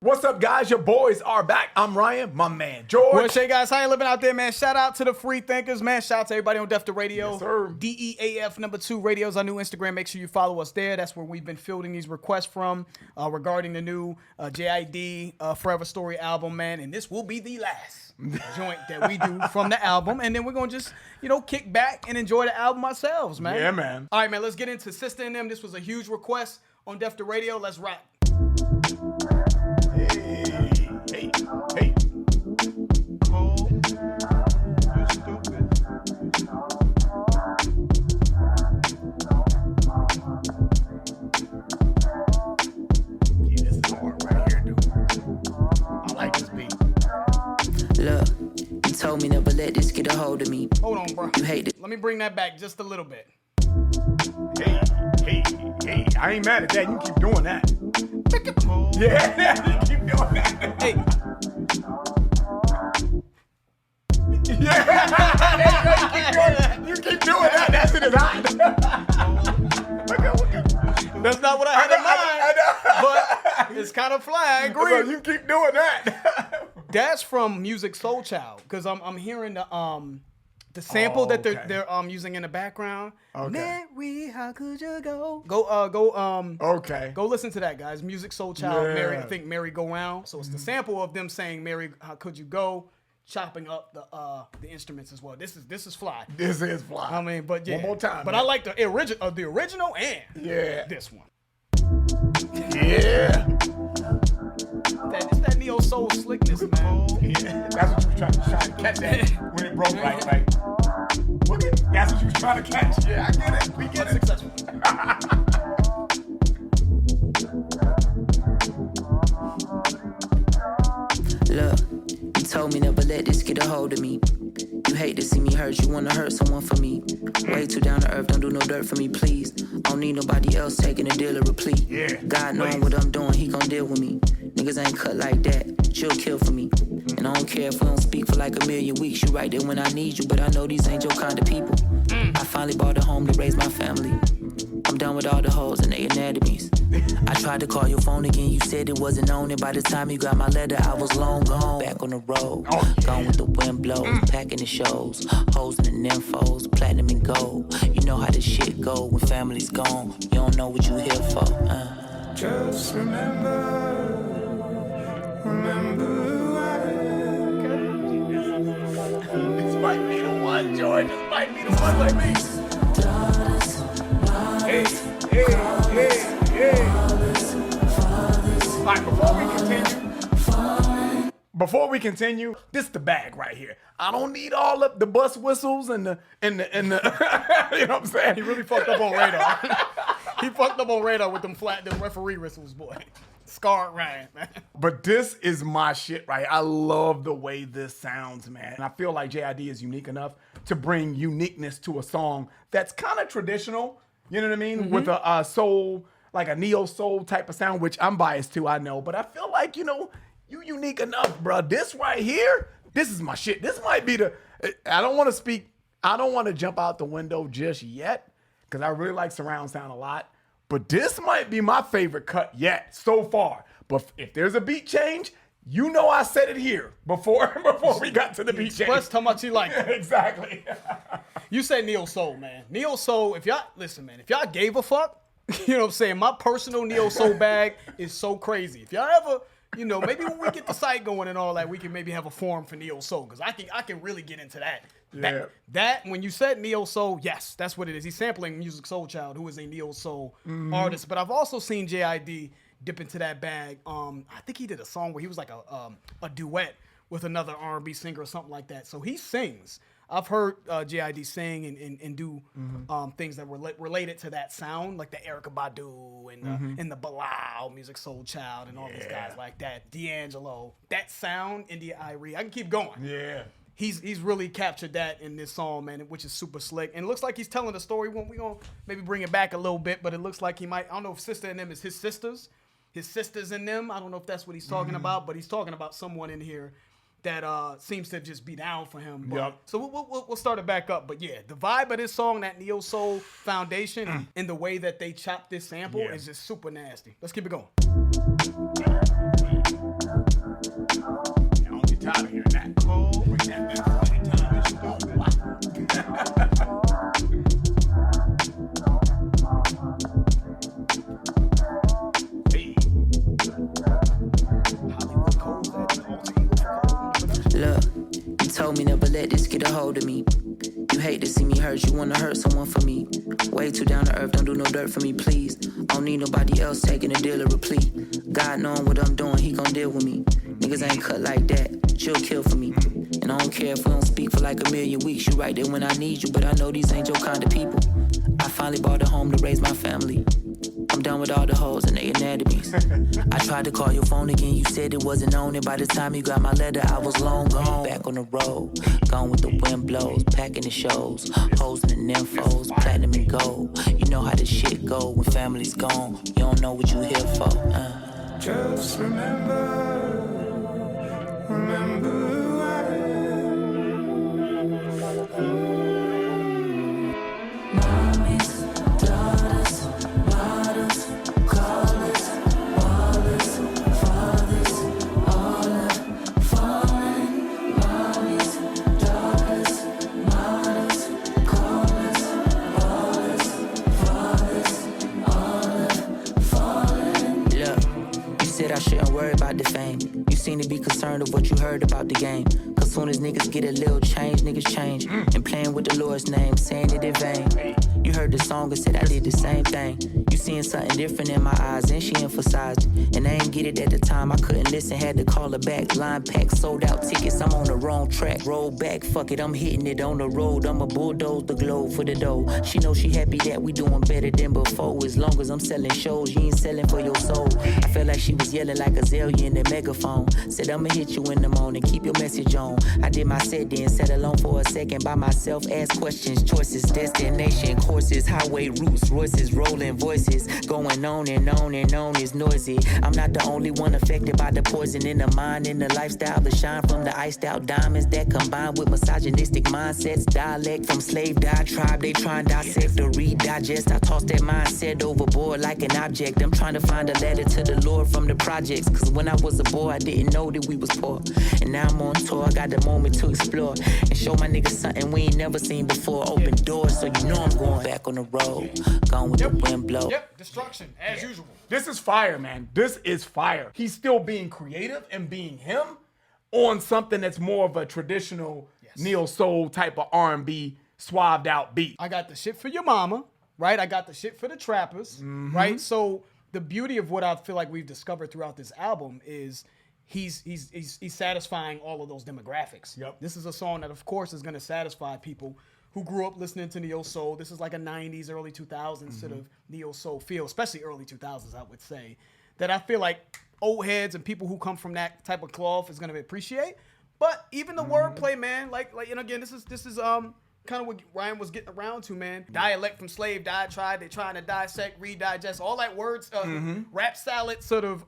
What's up, guys? Your boys are back. I'm Ryan, my man, George. What's up, guys? How you living out there, man? Shout out to the free thinkers, man. Shout out to everybody on Def the Radio. Yes, sir. DEAF2 Radio's our new Instagram. Make sure you follow us there. That's where we've been fielding these requests from regarding the new JID Forever Story album, man. And this will be the last joint that we do from the album. And then we're going to just, kick back and enjoy the album ourselves, man. Yeah, man. All right, man. Let's get into Sistanem. This was a huge request on Def the Radio. Let's rap. Hey. Cole, you stupid. Yeah, this is hard right here, dude. I like this beat. Look, you told me never let this get a hold of me. Hold on, bro. You hate it. Let me bring that back just a little bit. Hey. I ain't mad at that. You keep doing that. Cole, Yeah, you keep doing that. Hey. Yeah. You keep doing that. That shit is hot. That's not what I had in mind. I But it's kind of fly. I know. agree. You keep doing that. That's from Music Soul Child, because I'm hearing the sample that okay. they're using in the background. Okay. Mary, how could you go? Okay. Go listen to that, guys. Music Soul Child, Yeah. Mary, I think Mary Go Round. So it's the sample of them saying Mary, how could you go? Chopping up the instruments as well. This is fly. This is fly. I mean, but yeah. One more time. But man. I like the original and Yeah. this one. Yeah. It's that neo soul slickness, man. Yeah. That's what you were trying to catch that when it broke like. Look at that's what you were trying to catch. Yeah, I get it. We get it. Successful. Look, you told me never let this get a hold of me. You hate to see me hurt, you wanna hurt someone for me. Way too down to earth, don't do no dirt for me, please. I don't need nobody else taking a deal or a plea. Yeah, God knowing please. what I'm doing, he gon' deal with me. Niggas ain't cut like that, she'll kill for me. And I don't care if we don't speak for like a million weeks. You right there when I need you, but I know these ain't your kind of people. I finally bought a home to raise my family. I'm done with all the hoes and their anatomies. I tried to call your phone again, you said it wasn't on it. By the time you got my letter, I was long gone. Back on the road, gone with the wind blows, packing the shows, hoes and the nymphos, platinum and gold. You know how this shit go when family's gone. You don't know what you here for. just remember who I am. This might be the one, George. This might be the one like me. Hey. All right, before we continue, this is the bag right here. I don't need all of the bus whistles and the you know what I'm saying? He really fucked up on radar. He fucked up on radar with them referee whistles, boy. Scarred Ryan, man. But this is my shit, right? I love the way this sounds, man. And I feel like JID is unique enough to bring uniqueness to a song that's kind of traditional, you know what I mean? With a soul, like a neo soul type of sound, which I'm biased to, I know. But I feel like, you unique enough, bro. This right here, this is my shit. This might be I don't want to jump out the window just yet, because I really like surround sound a lot. But this might be my favorite cut yet so far. But if there's a beat change, I said it here before we got to the beat change. Expressed how much he liked it. Exactly. You said neo soul, man. Neo soul, if y'all gave a fuck, you know what I'm saying? My personal neo soul bag is so crazy. If y'all ever, maybe when we get the site going and all that, we can maybe have a forum for neo soul, because I can really get into that. Yeah. That when you said neo soul, yes, that's what it is. He's sampling Music Soul Child, who is a neo soul artist. But I've also seen JID dip into that bag. I think he did a song where he was like a duet with another R&B singer or something like that. So he sings. I've heard JID sing and do things that were related to that sound, like the Erykah Badu and the Bilal, Music Soul Child, and all these guys like that. D'Angelo, that sound, India Irie. I can keep going. Yeah. He's really captured that in this song, man, which is super slick. And it looks like he's telling the story. We're going to maybe bring it back a little bit, but it looks like he might, I don't know if Sistanem is his sisters in them. I don't know if that's what he's talking about, but he's talking about someone in here that seems to just be down for him. But, Yep. So we'll start it back up. But yeah, the vibe of this song, that neo soul foundation, and the way that they chop this sample is just super nasty. Let's keep it going. hold of me. You hate to see me hurt, you wanna hurt someone for me. Way too down to earth, don't do no dirt for me, please. I don't need nobody else taking a deal or a plea. God knowing what I'm doing, he gon' deal with me. Niggas ain't cut like that, she'll kill for me. And I don't care if we don't speak for like a million weeks. You right there when I need you, but I know these ain't your kind of people. I finally bought a home to raise my family. I'm done with all the hoes and their anatomies. I tried to call your phone again, you said it wasn't on it. By the time you got my letter, I was long gone. Back on the road, gone with the wind blows, packing the shows, hoes and the nymphos, platinum and gold. You know how this shit go when family's gone. You don't know what you here for. Just remember who I Mommies, daughters, models, callers, ballers, fathers, all have fallen. Mommies, daughters, models, callers, ballers, fathers, all have fallen. Look, you said I shouldn't worry about the fame. You seem to be concerned of what you heard about the game. Cause soon as niggas get a little change, niggas change. And playing with the Lord's name, saying it in vain. You heard the song and said I did the same thing. You seeing something different in my eyes, and she emphasized it. And I ain't get it at the time, I couldn't listen, had to call her back. Line pack, sold out tickets, I'm on the wrong track. Roll back, fuck it, I'm hitting it on the road. I'ma bulldoze the globe for the dough. She know she happy that we doing better than before. As long as I'm selling shows, you ain't selling for your soul. I felt like she was yelling like Azalea in the megaphone. Said I'ma hit you in the morning, keep your message on. I did my set then, sat alone for a second by myself. Ask questions, choices, destination, courses, highway routes, Royces, rolling voices. Going on and on and on is noisy. I'm not the only one affected by the poison in the mind and the lifestyle. The shine from the iced out diamonds that combine with misogynistic mindsets. Dialect from slave diatribe, they try and dissect or redigest. I tossed that mindset overboard like an object. I'm trying to find a letter to the Lord from the projects. Cause when I was a boy, I didn't know that we was poor. And now I'm on tour, I got the moment to explore and show my niggas something we ain't never seen before. Open doors, so you know I'm going back on the road. Gone with the wind blow. Yep, destruction, as usual. This is fire, man. This is fire. He's still being creative and being him on something that's more of a traditional neo soul type of R&B suaved out beat. I got the shit for your mama, right? I got the shit for the trappers, right? So the beauty of what I feel like we've discovered throughout this album is he's satisfying all of those demographics. Yep. This is a song that, of course, is going to satisfy people who grew up listening to neo soul. This is like a 90s, early 2000s sort of neo soul feel, especially early 2000s, I would say, that I feel like old heads and people who come from that type of cloth is going to appreciate. But even the wordplay, man, like you know, again, this is kind of what Ryan was getting around to, man. Dialect from slave diatribe, they trying to dissect, redigest, all that words, rap salad sort of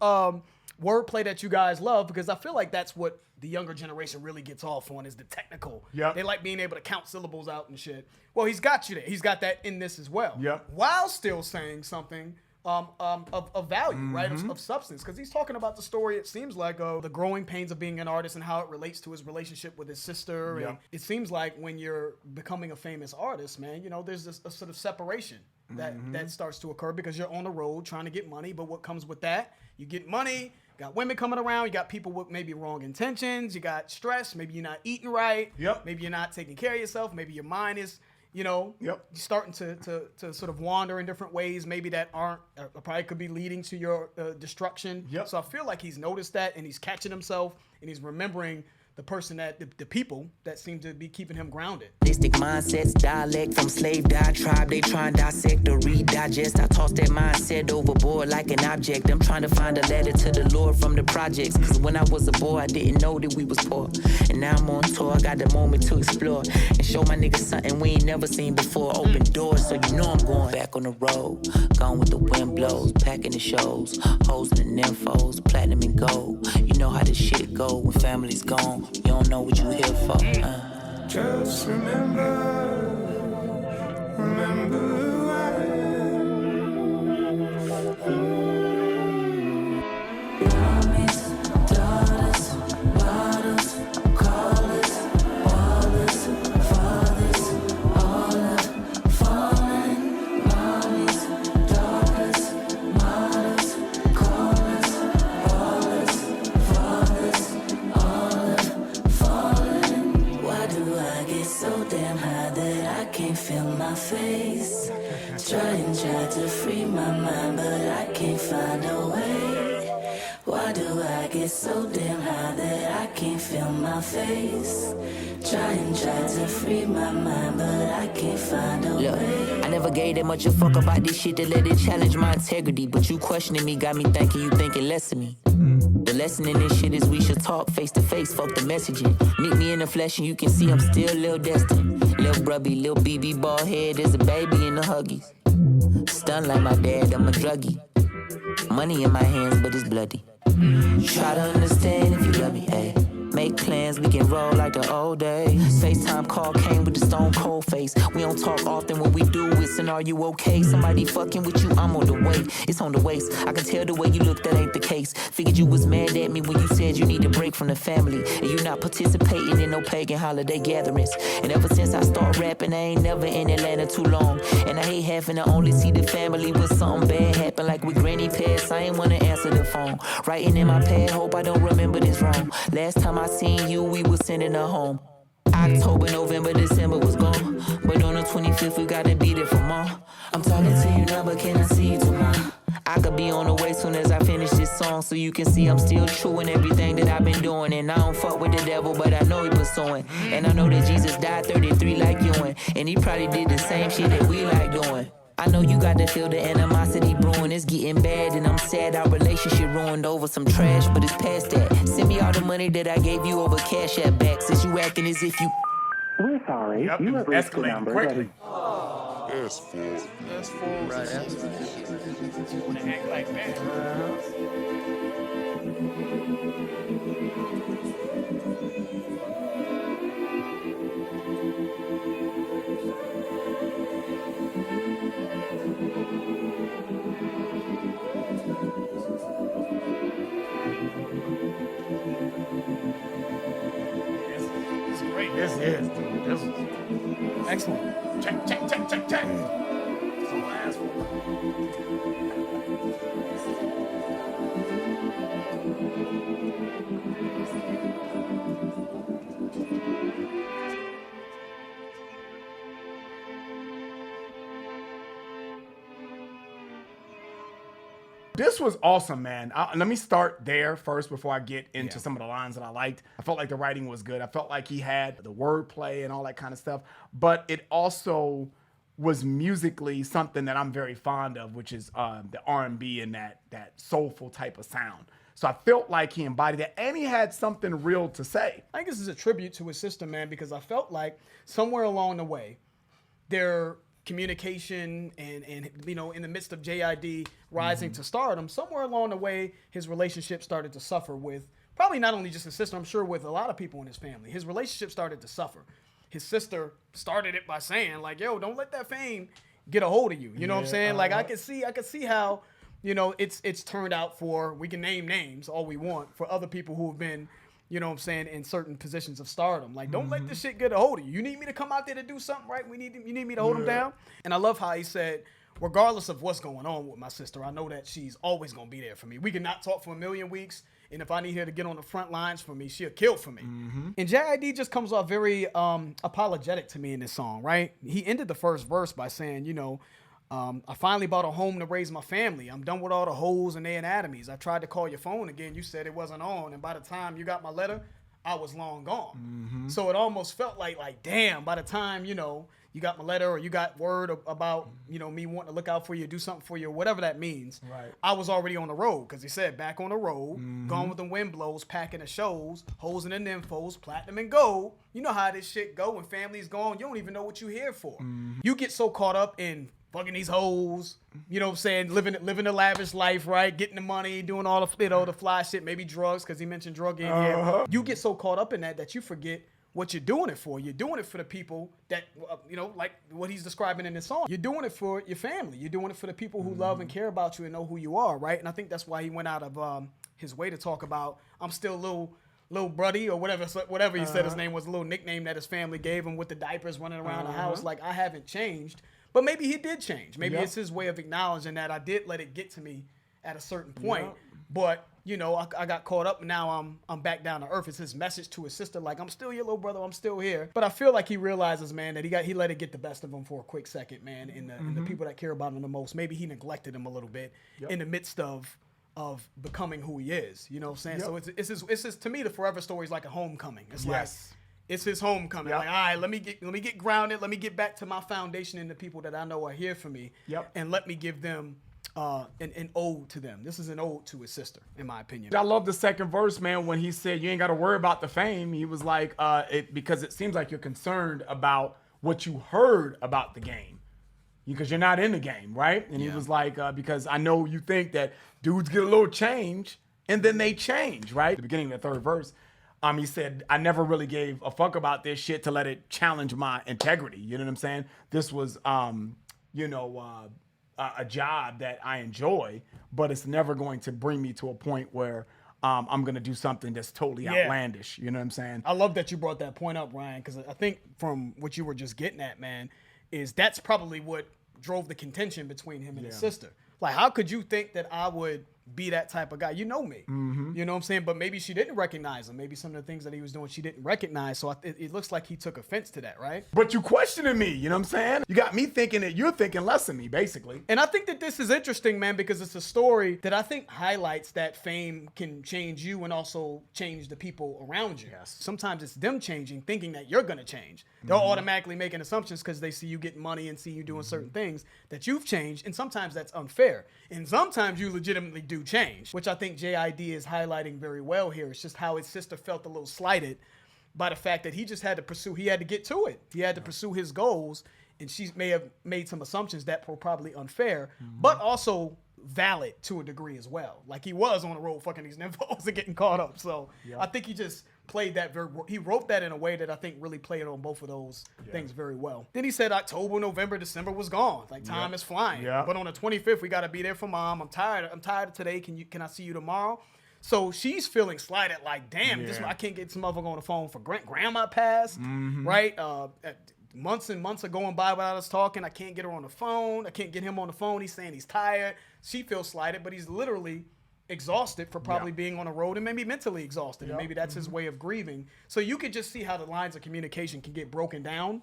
wordplay that you guys love, because I feel like that's what the younger generation really gets off on, is the technical. Yep. They like being able to count syllables out and shit. Well, he's got you there. He's got that in this as well. Yep. While still saying something of value, right? Of substance. Because he's talking about the story, it seems like, of the growing pains of being an artist and how it relates to his relationship with his sister. Yep. And it seems like when you're becoming a famous artist, man, you know, there's this a sort of separation that starts to occur because you're on the road trying to get money. But what comes with that? You get money. Got women coming around, you got people with maybe wrong intentions, you got stress, maybe you're not eating right, maybe you're not taking care of yourself, maybe your mind is, you know, starting to sort of wander in different ways, maybe that aren't, probably could be leading to your destruction. So I feel like he's noticed that, and he's catching himself, and he's remembering the person that, the people that seem to be keeping him grounded. Mindsets, dialect from slave diatribe, they try and dissect or redigest. I tossed that mindset overboard like an object. I'm trying to find a letter to the Lord from the projects. Cause when I was a boy, I didn't know that we was poor. And now I'm on tour, I got the moment to explore and show my niggas something we ain't never seen before. Open doors, so you know I'm going back on the road. Gone with the wind blows, packing the shows, hoes and the nymphos, platinum and gold. You know how this shit go when family's gone. You don't know what you here for. Just remember who I Mommies, daughters, models, callers, ballers, fathers, all have fallen. Mommies, daughters, models, callers, ballers, fathers, all have fallen. Why do I get so Trying to free my mind, but I can't find a way. Why do I get so damn high that I can't feel my face? Trying to free my mind, but I can't find a way. I never gave that much a fuck about this shit to let it challenge my integrity. But you questioning me got me thinking you thinking less of me. The lesson in this shit is we should talk face to face, fuck the messaging. Meet me in the flesh and you can see I'm still Lil Destin. Lil Brubby, Lil BB, bald head, there's a baby in the Huggies. Stunned like my dad, I'm a druggie. Money in my hands, but it's bloody. Try to understand if you love me, ayy. Make plans, we can roll like the old days. FaceTime call came with the stone cold face. We don't talk often, when we do, it's an are you okay? Somebody fucking with you, I'm on the way. It's on the waist, I can tell the way you look, that ain't the case. Figured you was mad at me when you said you need a break from the family. And you not participating in no pagan holiday gatherings. And ever since I start rapping, I ain't never in Atlanta too long. And I hate having to only see the family when something bad happen. Like with granny passed, I ain't wanna answer the phone. Writing in my pad, hope I don't remember this wrong. Last time I seen you, we was sending her home. October, November, December was gone. But on the 25th, we gotta be there for more. I'm talking to you now, but can I see you tomorrow? I could be on the way soon as I finish this song, so you can see I'm still true in everything that I've been doing. And I don't fuck with the devil, but I know he pursuing. And I know that Jesus died 33 like you, and he probably did the same shit that we like doing. I know you got to feel the animosity brewing. It's getting bad and I'm sad our relationship ruined over some trash, but it's past that. Send me all the money that I gave you over Cash App back, since you acting as if you... We're sorry. Yep, You it have was reached the escalating number quickly. S4. Right, that's you want to act like that. It's great. This is, dude. This is Excellent. check. That's all I asked for. This was awesome, man. Let me start there first before I get into some of the lines that I liked. I felt like the writing was good. I felt like he had the wordplay and all that kind of stuff, but it also was musically something that I'm very fond of, which is the R&B and that soulful type of sound. So I felt like he embodied that, and he had something real to say. I think this is a tribute to his sister, man, because I felt like somewhere along the way, their communication and you know, in the midst of JID rising to stardom, somewhere along the way, his relationship started to suffer with probably not only just his sister, I'm sure with a lot of people in his family. His relationship started to suffer. His sister started it by saying, like, yo, don't let that fame get a hold of you. You know what I'm saying? Like, I could see how, you know, it's turned out for, we can name names all we want, for other people who have been, you know what I'm saying, in certain positions of stardom. Like, don't let this shit get a hold of you. You need me to come out there to do something, right? You need me to hold him down. And I love how he said, regardless of what's going on with my sister, I know that she's always going to be there for me. We can not talk for a million weeks, and if I need her to get on the front lines for me, she'll kill for me. And JID just comes off very apologetic to me in this song, right? He ended the first verse by saying, you know, I finally bought a home to raise my family. I'm done with all the holes and their anatomies. I tried to call your phone again. You said it wasn't on. And by the time you got my letter, I was long gone. So it almost felt like, damn, by the time, you know, you got my letter or you got word about, you know, me wanting to look out for you, do something for you, whatever that means. Right. I was already on the road, because he said back on the road, gone with the wind blows, packing the shows, hoes in the nymphos, platinum and gold. You know how this shit go when family's gone. You don't even know what you're here for. You get so caught up in fucking these hoes, you know what I'm saying, living a lavish life, right? Getting the money, doing all the, you know, the fly shit, maybe drugs, because he mentioned drug in here. You get so caught up in that you forget what you're doing it for. You're doing it for the people that, you know, like what he's describing in this song. You're doing it for your family. You're doing it for the people who love and care about you and know who you are, right? And I think that's why he went out of his way to talk about, I'm still little Bruddy or whatever he said his name was, a little nickname that his family gave him with the diapers running around the house. Like, I haven't changed. But maybe he did change. Maybe it's his way of acknowledging that I did let it get to me at a certain point. but you know, I got caught up and now I'm back down to earth. It's his message to his sister, like, I'm still your little brother, I'm still here. But I feel like he realizes, man, that he let it get the best of him for a quick second, man, in the people that care about him the most. Maybe he neglected him a little bit in the midst of becoming who he is. You know what I'm saying? So it's his, to me, the Forever Story is like a homecoming. It's like it's his homecoming. Like, all right, let me get grounded, let me get back to my foundation and the people that I know are here for me. And let me give them an ode to them. This is an ode to his sister, in my opinion. I love the second verse, man, when he said, you ain't got to worry about the fame. He was like, because it seems like you're concerned about what you heard about the game because you're not in the game, right? And he was like, because I know you think that dudes get a little change and then they change, right? At the beginning of the third verse, he said, I never really gave a fuck about this shit to let it challenge my integrity. You know what I'm saying? This was, a job that I enjoy, but it's never going to bring me to a point where I'm going to do something that's totally outlandish. You know what I'm saying? I love that you brought that point up, Ryan, because I think from what you were just getting at, man, is that's probably what drove the contention between him and his sister. Like, how could you think that I would be that type of guy? You know me. You know what I'm saying? But maybe she didn't recognize him. Maybe some of the things that he was doing she didn't recognize. So it looks like he took offense to that, right? But you questioning me, you know what I'm saying? You got me thinking that you're thinking less of me, basically. And I think that this is interesting, man, because it's a story that I think highlights that fame can change you and also change the people around you. Sometimes it's them changing, thinking that you're going to change. They're automatically making assumptions because they see you getting money and see you doing certain things that you've changed. And sometimes that's unfair. And sometimes you legitimately do change, which I think JID is highlighting very well here. It's just how his sister felt a little slighted by the fact that he just had to pursue, he had to get to it. He had to pursue his goals, and she may have made some assumptions that were probably unfair, but also valid to a degree as well. Like, he was on the road fucking these nymphos and getting caught up. So I think he just played that he wrote that in a way that I think really played on both of those things very well. Then he said October, November, December was gone. Like, time is flying. But on the 25th, we got to be there for mom. I'm tired of today. Can I see you tomorrow? So she's feeling slighted, like, damn, I can't get some motherfucker on the phone for grandma passed, right? Months and months are going by without us talking. I can't get her on the phone. I can't get him on the phone. He's saying he's tired. She feels slighted, but he's literally exhausted for probably being on the road and maybe mentally exhausted. And maybe that's his way of grieving. So you could just see how the lines of communication can get broken down.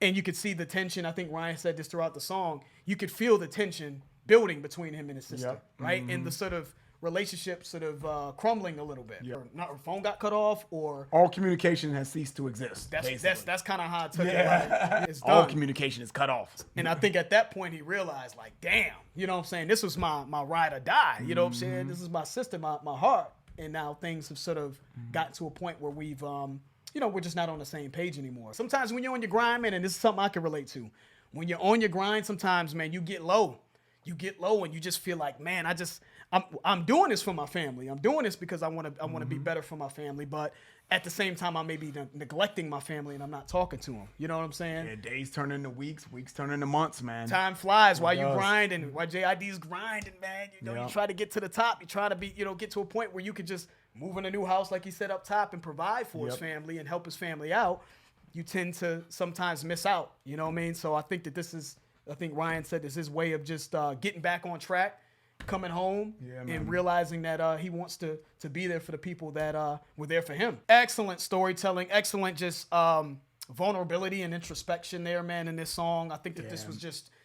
And you could see the tension. I think Ryan said this throughout the song. You could feel the tension building between him and his sister, right? And the sort of relationship sort of crumbling a little bit. Or not, her phone got cut off, or all communication has ceased to exist. That's kind of how I took it. Like, it's done. All communication is cut off. And I think at that point he realized, like, damn, you know what I'm saying? This was my ride or die. You know what I'm saying? This is my sister, my heart. And now things have sort of gotten to a point where we've, we're just not on the same page anymore. Sometimes when you're on your grind, man, and this is something I can relate to. When you're on your grind, sometimes, man, you get low. You get low and you just feel like, man, I'm doing this for my family. I'm doing this because I want to be better for my family. But at the same time, I may be neglecting my family and I'm not talking to them. You know what I'm saying? Yeah, days turn into weeks, weeks turn into months, man. Time flies while you grinding, while JID's grinding, man. You try to get to the top. You try to get to a point where you could just move in a new house, like he said up top, and provide for his family and help his family out. You tend to sometimes miss out. You know what I mean? So I think that I think Ryan said this is his way of just getting back on track, coming home, and realizing that he wants to be there for the people that were there for him. Excellent storytelling, excellent just vulnerability and introspection there, man, in this song. I think that this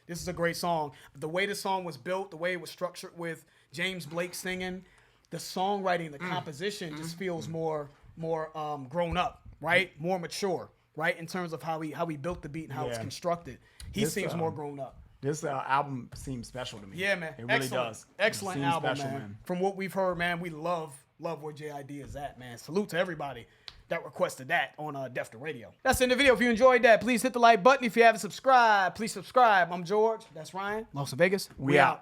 is a great song. The way the song was built, the way it was structured with James Blake singing, the songwriting, the composition just feels more grown up, right? More mature, right? In terms of how he built the beat and how it's constructed. He seems more grown up. This album seems special to me. Yeah, man. It really does. Excellent album, special, man. From what we've heard, man, we love where JID is at, man. Salute to everybody that requested that on Def to Radio. That's the end of the video. If you enjoyed that, please hit the like button. If you haven't subscribed, please subscribe. I'm George. That's Ryan. Las Vegas. We out.